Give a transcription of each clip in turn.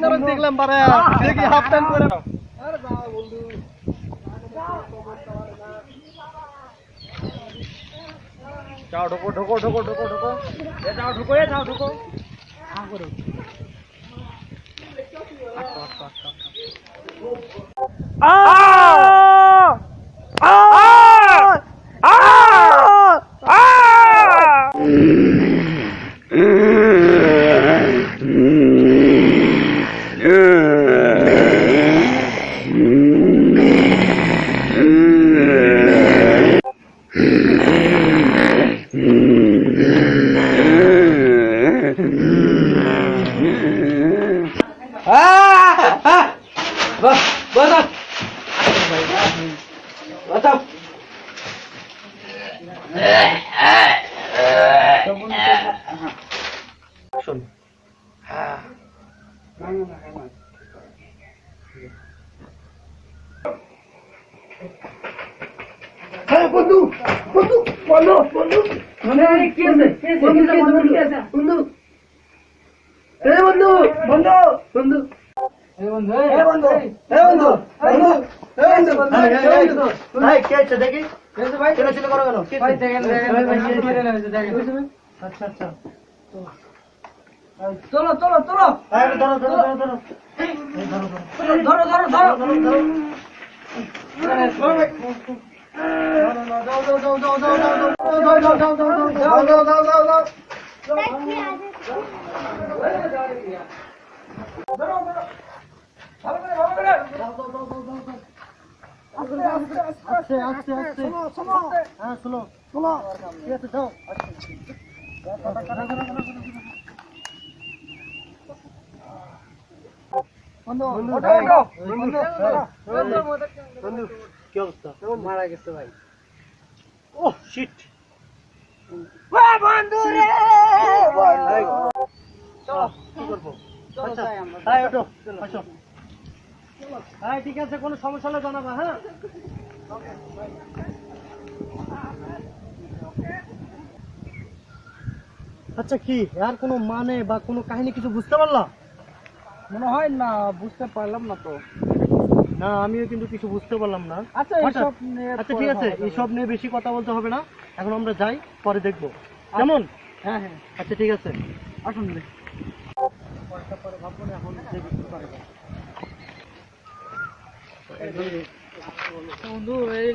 বন্ধু দেখলাম half pant পরে যাও ঢোকো ঢোকো ঢোকো ঢোকো ঢোকো যাও ঢোকো যাও ঢোকো করে বন্ধু বন্ধু বন্ধু বন্ধু মানে কি আছে বন্ধু বন্ধু এ বন্ধু বন্ধু বন্ধু এ বন্ধু এ বন্ধু এ বন্ধু বন্ধু এ বন্ধু ভাই কে আছে দেখি কেসে ভাই চলে চলে করো কেন ভাই দেখেন দেখেন ভাই কি মেরে নেছে দেখেন আচ্ছা আচ্ছা চলো চলো চলো ভাই ধরো ধরো ধরো ধরো ধরো ধরো ধরো ধরো কি অবস্থা মারা গেছে ভাই ও শিট বন্ধু রে চলো কি করব আচ্ছা হাই ওঠো আসো হাই ঠিক আছে কোনো সমস্যা হলে জানাবা হ্যাঁ আচ্ছা কি আর কোনো মানে বা কোনো কাহিনী কিছু বুঝতে পারলা মনে হয় না বুঝতে পারলাম না তো না আমিও কিন্তু কিছু বুঝতে পারলাম না আচ্ছা এইসব নিয়ে আচ্ছা ঠিক আছে এইসব নিয়ে বেশি কথা বলতে হবে না এখন আমরা যাই পরে দেখবো কেমন হ্যাঁ হ্যাঁ আচ্ছা ঠিক আছে আসুন পরে ভাববো না এখন দেখতে পারবো বন্ধু এই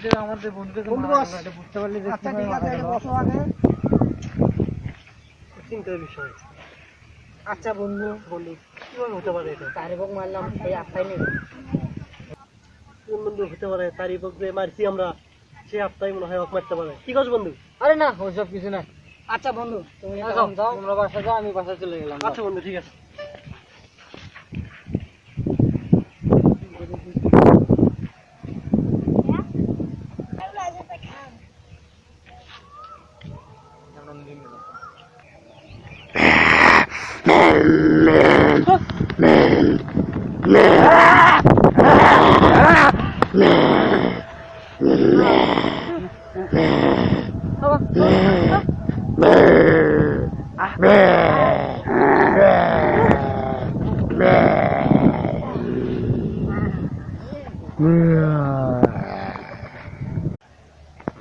যে আমাদের বন্ধুকে বুঝতে পারলে আচ্ছা ঠিক আছে বসো আগে চিন্তার বিষয় আচ্ছা বন্ধু বন্ধু কিভাবে হতে পারে এটা তারিবক মারলাম এই আত্মাই নেই কোন বন্ধু হতে পারে তারিবক যে মারছি আমরা সে আত্মাই মনে হয় মারতে পারে কি করছ বন্ধু আরে না ওসব কিছু না আচ্ছা বন্ধু তুমি যাও তোমরা বাসা যাও আমি বাসা চলে গেলাম আচ্ছা বন্ধু ঠিক আছে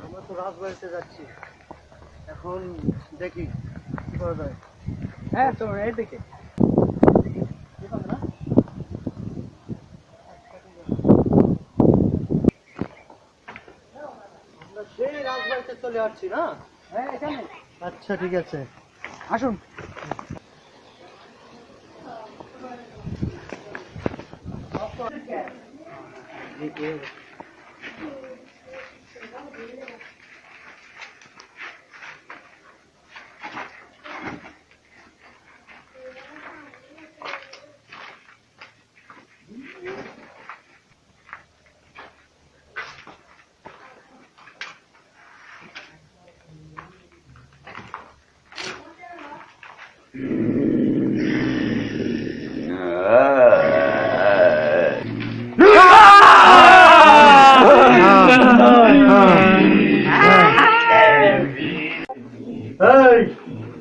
আমরা তো রাজবাড়িতে যাচ্ছি এখন দেখি কি করা যায় হ্যাঁ তো এইদিকে সেই রাজবাড়িতে চলে আসছি না হ্যাঁ এখানে আচ্ছা ঠিক আছে আসুন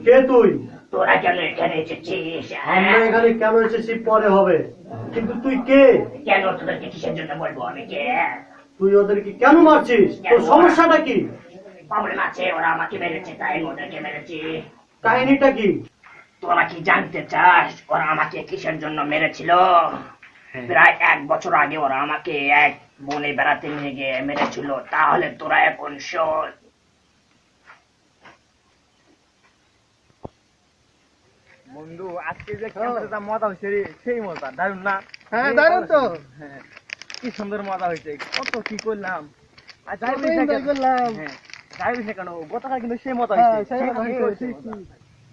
কে তুই? তোরা কেন এখানে এসেছিস? আমরা এখানে কেন এসেছি পরে হবে, কিন্তু তুই কে? কেন তোদেরকে কিসের জন্য বলবো আমি কে? তুই ওদেরকে কেন মারছিস? তোর সমস্যাটা কি? প্রবলেম আছে, ওরা আমাকে মেরেছে তাই ওদেরকে মেরেছি। কাহিনীটা কি? তোরা কি জানতে চাস ওরা আমাকে কিসের জন্য মেরেছিল? প্রায় 1 বছর আগে ওরা আমাকে এক বনে বেড়াতে নিয়ে গিয়ে মেরেছিল। তাহলে তোরা এখন শোন। বন্ধু আজকে যে ক্যামেরাটা মজা হয়েছে রে, সেই মজা দারুন না? হ্যাঁ দারুন তো। হ্যাঁ, কি সুন্দর মজা হয়েছে, কত কি করলাম। আর যাই কত বলিস না enjoy কেন- করলাম। হ্যাঁ, যাই বলিস না কেন গতকাল কিন্তু সেই মজা হ্যাঁ, হয়েছে। সেই মজা হয়েছে, হয়েছে। ঠিক, ঠিক।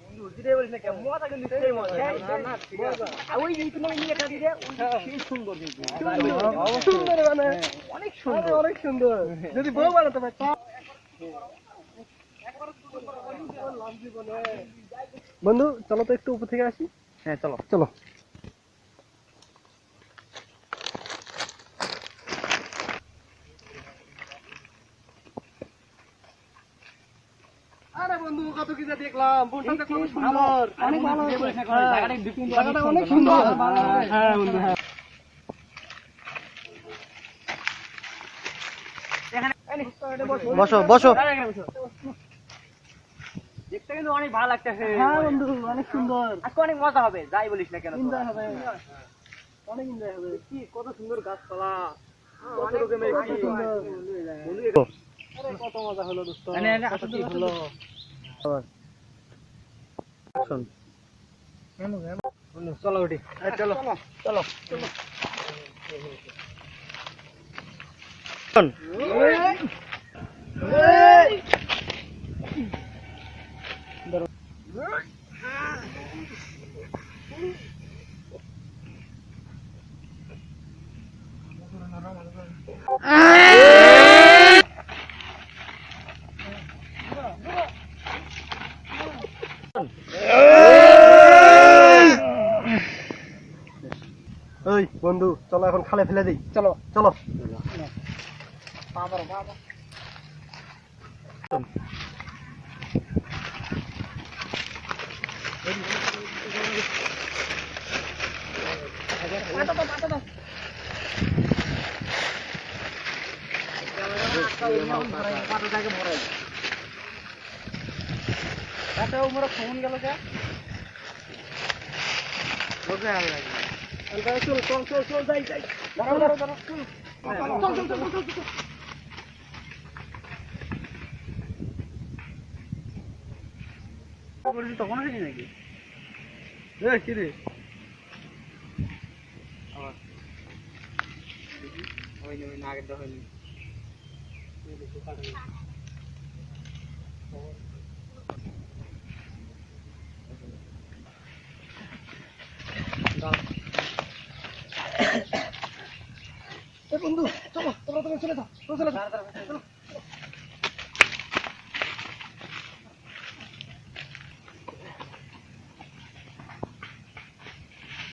বন্ধু, যেটাই বলিস না কেন, মজা কিন্তু সেই মজা। আর ওই কিন্তু ওই ইয়েটা দিয়ে সেই সুন্দর কিন্তু। সুন্দর মানে অনেক আরে, সুন্দর। অনেক সুন্দর। যদি বউ বানাতে পারতাম। বন্ধু চলো তো একটু উপর থেকে আসি। হ্যাঁ চলো। চলো। আরে বন্ধু কত কিছু দেখলাম, বনটা কত সুন্দর, অনেক ভালো হয়েছে। জায়গাটা অনেক সুন্দর। হ্যাঁ বন্ধু, হ্যাঁ। বসো বসো। দেখতে কিন্তু অনেক ভালো লাগতেছে। হ্যাঁ বন্ধু অনেক সুন্দর। আজকে অনেক মজা হবে, যাই বলিস না কেন। এনজয় হবে, অনেক এনজয় হবে। কি কত সুন্দর গাছপালা, কত অনেক রকমের কত কি। সুন্দর। বন্ধু, আরে কত মজা হলো দোস্ত। কত কি হলো। বন্ধু, চলো উঠি। চলো চলো চলো। এই বন্ধু চলো এখন খালে ফেলে দিই। চলো চলো। ফোন গেল কে? চল চল চল চল যাই যাই। দাঁড়াও দাঁড়াও দাঁড়াও। চল চল চল চল চল। তখন হয়েছি নাকি? কি রে? আগের দা হয়নি। বন্ধু চলো তোমরা চলে যাও, চলে যাও।